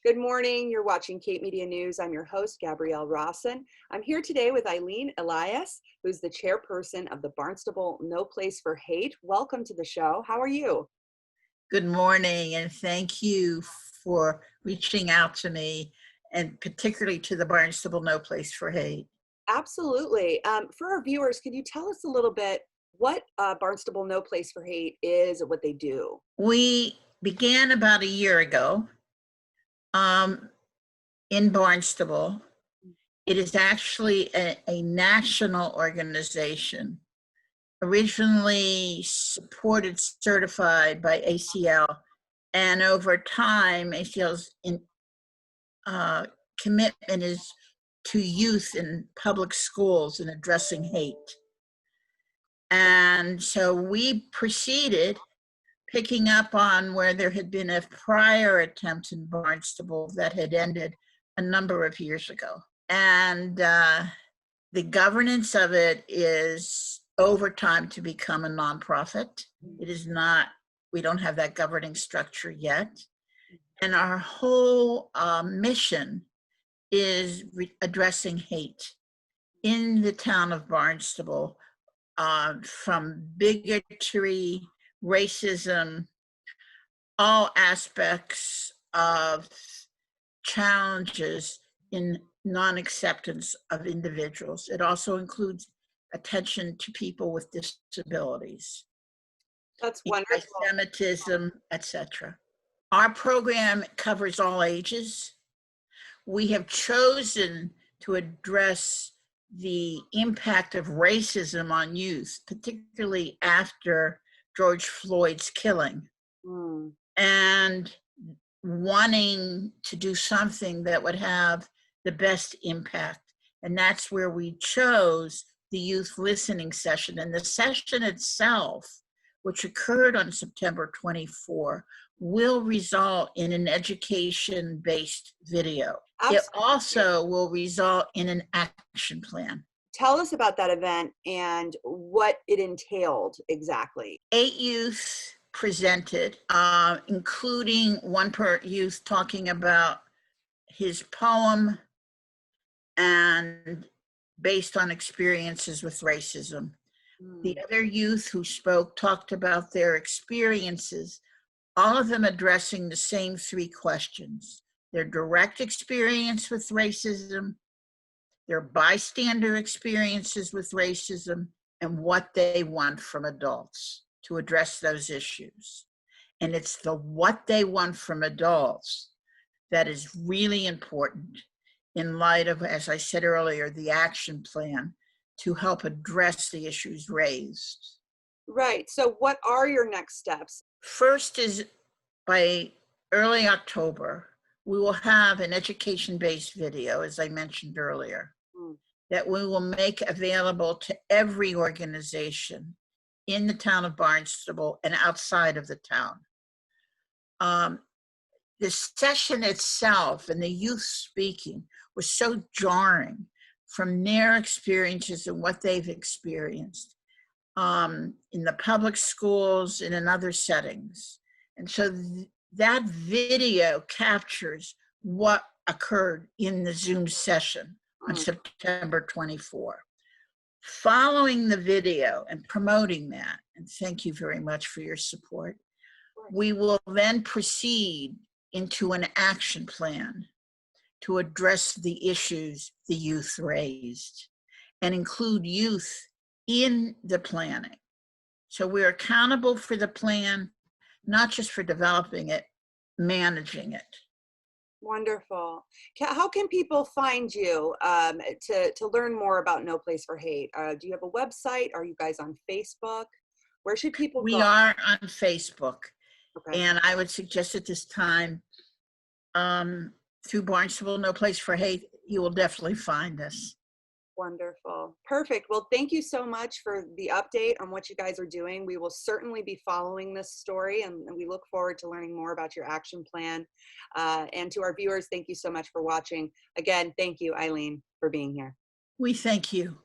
Good morning. You're watching Cape Media News. I'm your host, Gabrielle Rawson. I'm here today with Eileen Elias, who's the chairperson of the Barnstable No Place for Hate. Welcome to the show. How are you? Good morning, and thank you for reaching out to me, and particularly to the Barnstable No Place for Hate. Absolutely. For our viewers, could you tell us a little bit what Barnstable No Place for Hate is and what they do? We began about a year ago in Barnstable. It is actually a national organization, originally supported, certified by ACL, and over time, ACL's commitment is to youth in public schools and addressing hate. And so we proceeded, picking up on where there had been a prior attempt in Barnstable that had ended a number of years ago. And the governance of it is over time to become a nonprofit. It is not, we don't have that governing structure yet. And our whole mission is addressing hate in the town of Barnstable, from bigotry, racism, all aspects of challenges in non-acceptance of individuals. It also includes attention to people with disabilities, That's wonderful. anti-Semitism, etc. Our program covers all ages. We have chosen to address the impact of racism on youth, particularly after George Floyd's killing, and wanting to do something that would have the best impact. And that's where we chose the youth listening session. And the session itself, which occurred on September 24, will result in an education-based video. Absolutely. It also will result in an action plan. Tell us about that event and what it entailed exactly. 8 youth presented, including one per youth talking about his poem and based on experiences with racism. The other youth who spoke talked about their experiences, all of them addressing the same 3 questions: their direct experience with racism, their bystander experiences with racism, and what they want from adults to address those issues. And it's the what they want from adults that is really important in light of, as I said earlier, the action plan to help address the issues raised. Right. So what are your next steps? First is, by early October, we will have an education-based video, as I mentioned earlier, that we will make available to every organization in the town of Barnstable and outside of the town. The session itself and the youth speaking was so jarring from their experiences and what they've experienced in the public schools and in other settings. And so that video captures what occurred in the Zoom session on September 24. Following the video and promoting that, and thank you very much for your support, we will then proceed into an action plan to address the issues the youth raised and include youth in the planning. So we're accountable for the plan, not just for developing it, managing it. Wonderful. How can people find you to learn more about No Place for Hate? Do you have a website? Are you guys on Facebook? Where should people go? We are on Facebook. Okay. And I would suggest at this time, through Barnstable No Place for Hate, you will definitely find us. Wonderful. Perfect. Well, thank you so much for the update on what you guys are doing. We will certainly be following this story, and we look forward to learning more about your action plan. And to our viewers, thank you so much for watching. Again, thank you, Eileen, for being here. We thank you.